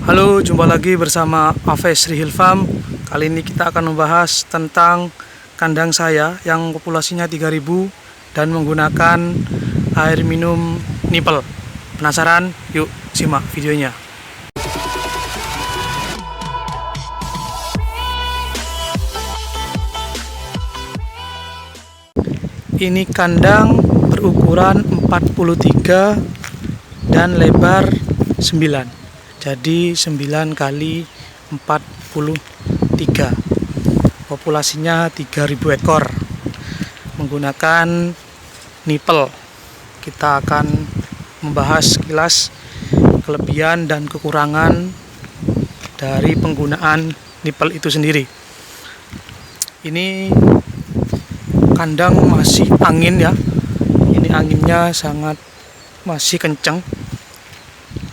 Halo, jumpa lagi bersama Aves Rihil Farm. Kali ini kita akan membahas tentang kandang saya yang populasinya 3000 dan menggunakan air minum nipel. Penasaran? Yuk simak videonya. Ini kandang berukuran 43 dan lebar 9. Jadi 9 kali 43. Populasinya 3000 ekor. Menggunakan nipel. Kita akan membahas sekilas kelebihan dan kekurangan dari penggunaan nipel itu sendiri. Ini kandang masih angin ya. Ini anginnya sangat masih kencang.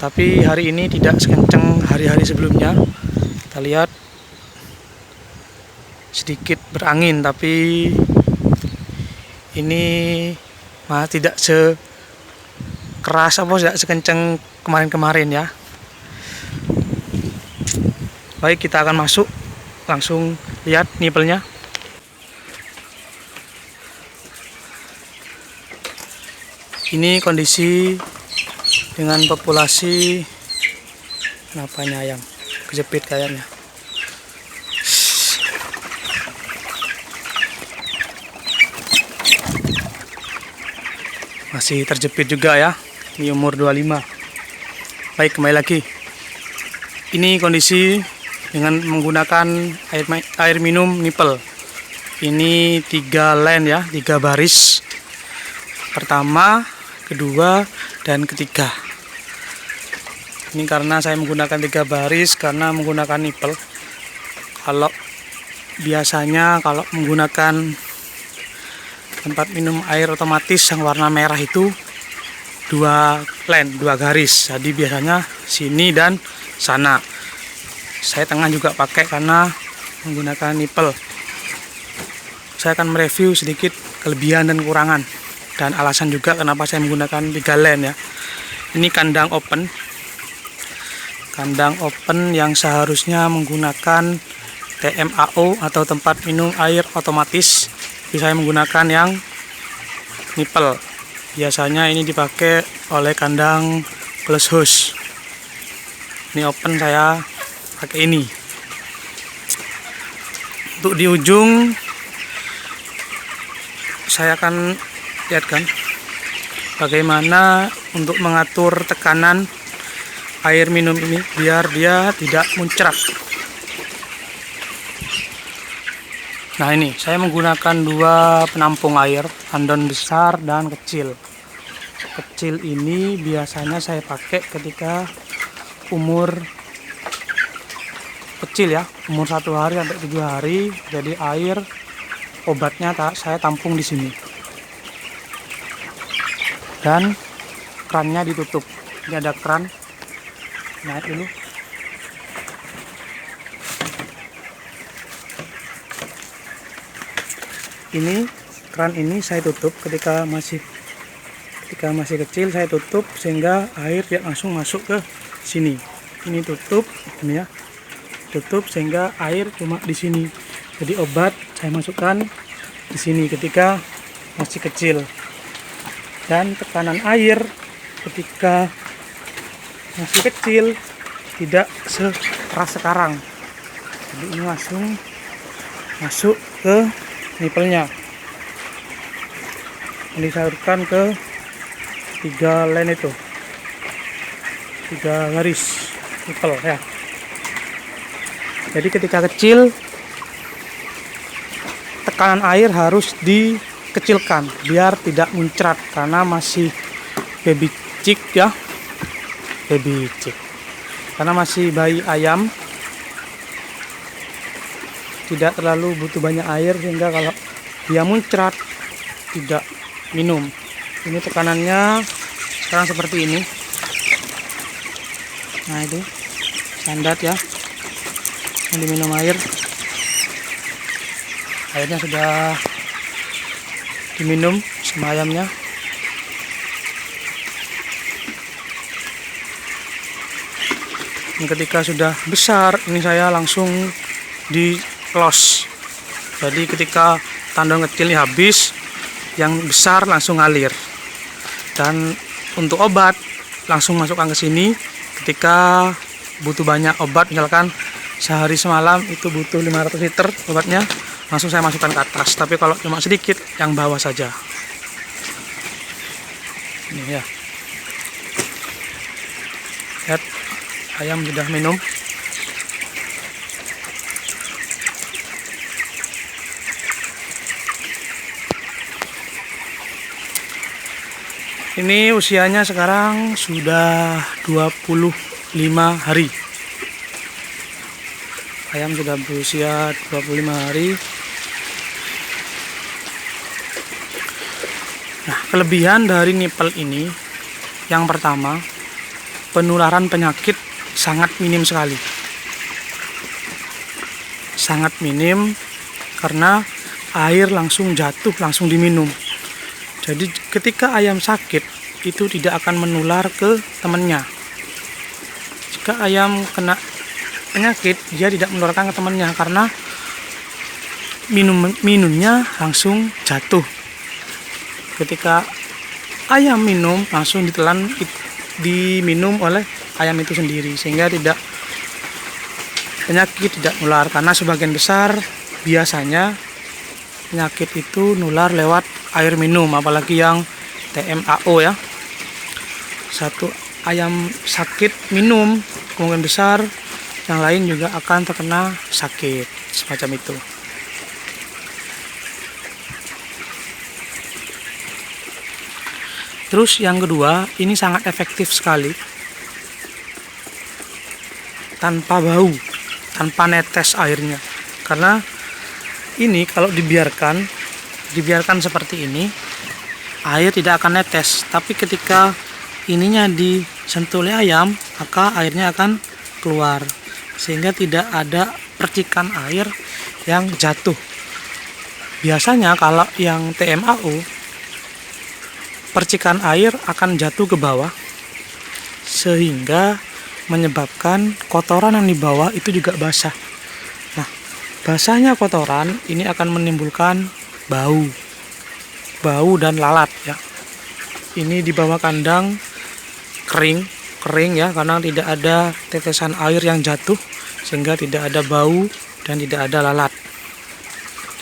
Tapi hari ini tidak sekencang hari-hari sebelumnya. Kita lihat sedikit berangin, tapi ini tidak sekeras tidak sekencang kemarin-kemarin ya. Baik, kita akan masuk, langsung lihat nipelnya. Ini kondisi dengan populasi, kenapanya ayam kejepit kayaknya. Masih terjepit juga ya. Ini umur 25. Baik, kembali lagi. Ini kondisi dengan menggunakan air minum nipel. Ini 3 line ya, 3 baris. Pertama, kedua, dan ketiga. Ini karena saya menggunakan 3 baris karena menggunakan nipel. Kalau biasanya kalau menggunakan tempat minum air otomatis yang warna merah itu 2 line, 2 garis. Jadi biasanya sini dan sana. Saya tengah juga pakai karena menggunakan nipel. Saya akan mereview sedikit kelebihan dan kekurangan, dan alasan juga kenapa saya menggunakan 3 line ya. Ini kandang open. Kandang open yang seharusnya menggunakan TMAO atau tempat minum air otomatis. Tapi saya menggunakan yang nipel. Biasanya ini dipakai oleh kandang close house. Ini open, saya pakai ini. Untuk di ujung saya akan lihatkan bagaimana untuk mengatur tekanan air minum ini biar dia tidak muncrat. Nah, ini saya menggunakan 2 penampung air, andon besar dan kecil. Kecil ini biasanya saya pakai ketika umur kecil ya, umur 1 hari sampai 7 hari. Jadi air obatnya saya tampung di sini. Dan krannya ditutup. Ini ada kran, naik dulu. Ini kran ini saya tutup ketika masih kecil, saya tutup sehingga air tidak langsung masuk ke sini. Ini tutup, ini ya, tutup sehingga air cuma di sini. Jadi obat saya masukkan di sini ketika masih kecil. Dan tekanan air ketika masih kecil tidak sekeras sekarang. Jadi ini langsung masuk ke nipelnya. Ini disalurkan ke 3 line itu, 3 garis nipel ya. Jadi ketika kecil tekanan air harus dikecilkan biar tidak muncrat karena masih baby chick ya, baby chick. Karena masih bayi ayam, tidak terlalu butuh banyak air sehingga kalau dia muncrat tidak minum. Ini tekanannya sekarang seperti ini. Nah, itu standar ya, yang diminum air. Airnya sudah diminum sama ayamnya. Dan ketika sudah besar, ini saya langsung di close. Jadi ketika tandon kecil ini habis, yang besar langsung ngalir. Dan untuk obat langsung masukkan ke sini. Ketika butuh banyak obat, misalkan sehari semalam itu butuh 500 liter obatnya, langsung saya masukkan ke atas. Tapi kalau cuma sedikit, yang bawah saja. Ini ya. Lihat, ayam sudah minum. Ini usianya sekarang sudah 25 hari. Ayam sudah berusia 25 hari. Nah, kelebihan dari nipel ini, yang pertama, penularan penyakit sangat minim sekali. Sangat minim karena air langsung jatuh, langsung diminum. Jadi ketika ayam sakit, itu tidak akan menular ke temannya. Jika ayam kena penyakit, dia tidak menularkan ke temannya karena minumnya langsung jatuh. Ketika ayam minum, langsung diminum oleh ayam itu sendiri, sehingga penyakit tidak nular. Karena sebagian besar biasanya penyakit itu nular lewat air minum, apalagi yang TMAO ya. Satu ayam sakit minum, kemungkinan besar yang lain juga akan terkena sakit semacam itu. Terus yang kedua, ini sangat efektif sekali, tanpa bau, tanpa netes airnya. Karena ini kalau dibiarkan seperti ini, air tidak akan netes. Tapi ketika ininya disentuh oleh ayam, maka airnya akan keluar, sehingga tidak ada percikan air yang jatuh. Biasanya kalau yang TMAO, percikan air akan jatuh ke bawah, sehingga menyebabkan kotoran yang di bawah itu juga basah. Nah, basahnya kotoran ini akan menimbulkan bau dan lalat ya. Ini di bawah kandang kering ya, karena tidak ada tetesan air yang jatuh, sehingga tidak ada bau dan tidak ada lalat.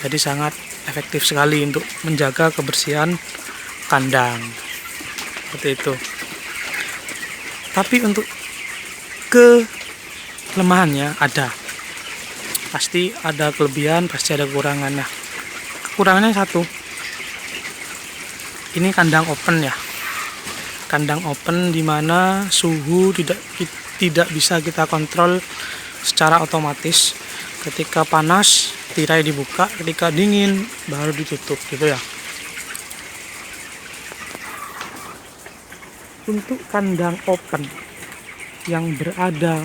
Jadi sangat efektif sekali untuk menjaga kebersihan kandang seperti itu. Tapi untuk kelemahannya ada, pasti ada kelebihan, pasti ada kekurangannya. Kekurangannya satu, ini kandang open ya, kandang open dimana suhu tidak bisa kita kontrol secara otomatis. Ketika panas tirai dibuka, ketika dingin baru ditutup gitu ya. Untuk kandang open yang berada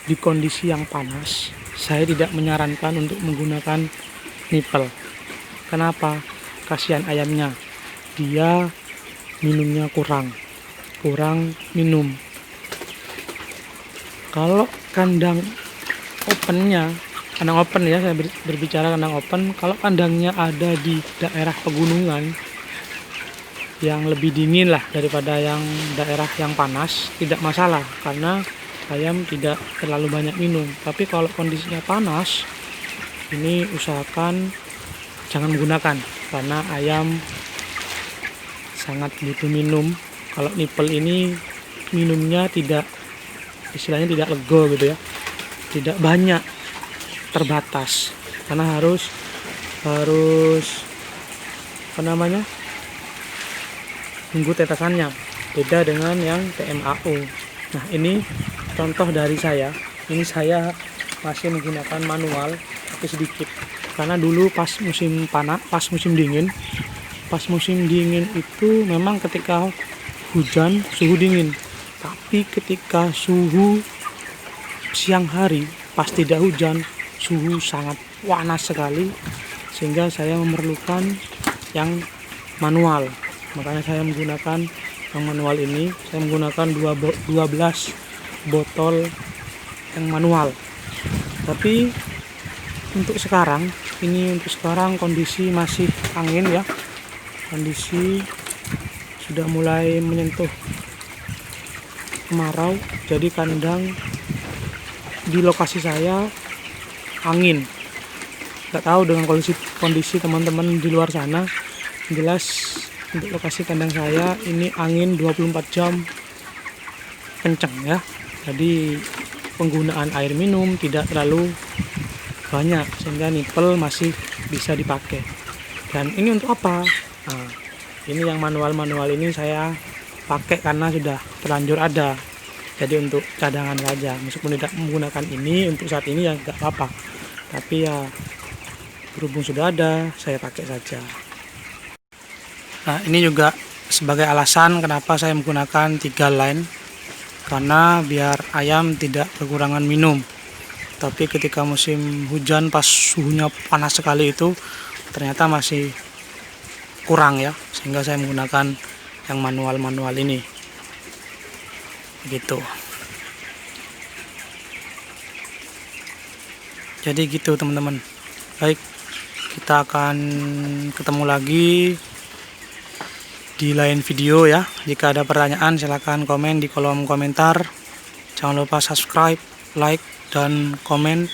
di kondisi yang panas, saya tidak menyarankan untuk menggunakan nipel. Kenapa? Kasihan ayamnya, dia minumnya kurang minum. Kalau kandang open ya, saya berbicara kandang open. Kalau kandangnya ada di daerah pegunungan yang lebih dingin lah daripada yang daerah yang panas, tidak masalah karena ayam tidak terlalu banyak minum. Tapi kalau kondisinya panas, ini usahakan jangan menggunakan, karena ayam sangat butuh minum. Kalau nipel ini minumnya istilahnya tidak lego gitu ya, tidak banyak, terbatas, karena harus tunggu tetesannya, beda dengan yang TMAO. Nah, ini contoh dari saya. Ini saya masih menggunakan manual tapi sedikit, karena dulu pas musim dingin itu memang ketika hujan suhu dingin, tapi ketika suhu siang hari pas tidak hujan suhu sangat panas sekali, sehingga saya memerlukan yang manual. Makanya saya menggunakan yang manual ini. Saya menggunakan 12 botol yang manual. Tapi untuk sekarang kondisi masih angin ya, kondisi sudah mulai menyentuh kemarau, jadi kandang di lokasi saya angin. Nggak tahu dengan kondisi teman-teman di luar sana. Jelas untuk lokasi kandang saya ini angin 24 jam kenceng ya, jadi penggunaan air minum tidak terlalu banyak sehingga nipel masih bisa dipakai. Dan ini untuk apa? Nah, ini yang manual ini saya pakai karena sudah terlanjur ada, jadi untuk cadangan saja. Meskipun tidak menggunakan ini untuk saat ini ya nggak apa-apa, tapi ya berhubung sudah ada, saya pakai saja. Nah, ini juga sebagai alasan kenapa saya menggunakan 3 line, karena biar ayam tidak kekurangan minum. Tapi ketika musim hujan pas suhunya panas sekali itu ternyata masih kurang ya, sehingga saya menggunakan yang manual ini gitu. Jadi gitu teman-teman. Baik, kita akan ketemu lagi di lain video ya. Jika ada pertanyaan silahkan komen di kolom komentar. Jangan lupa subscribe, like, dan komen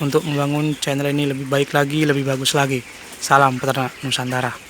untuk membangun channel ini lebih baik lagi, lebih bagus lagi. Salam peternak Nusantara.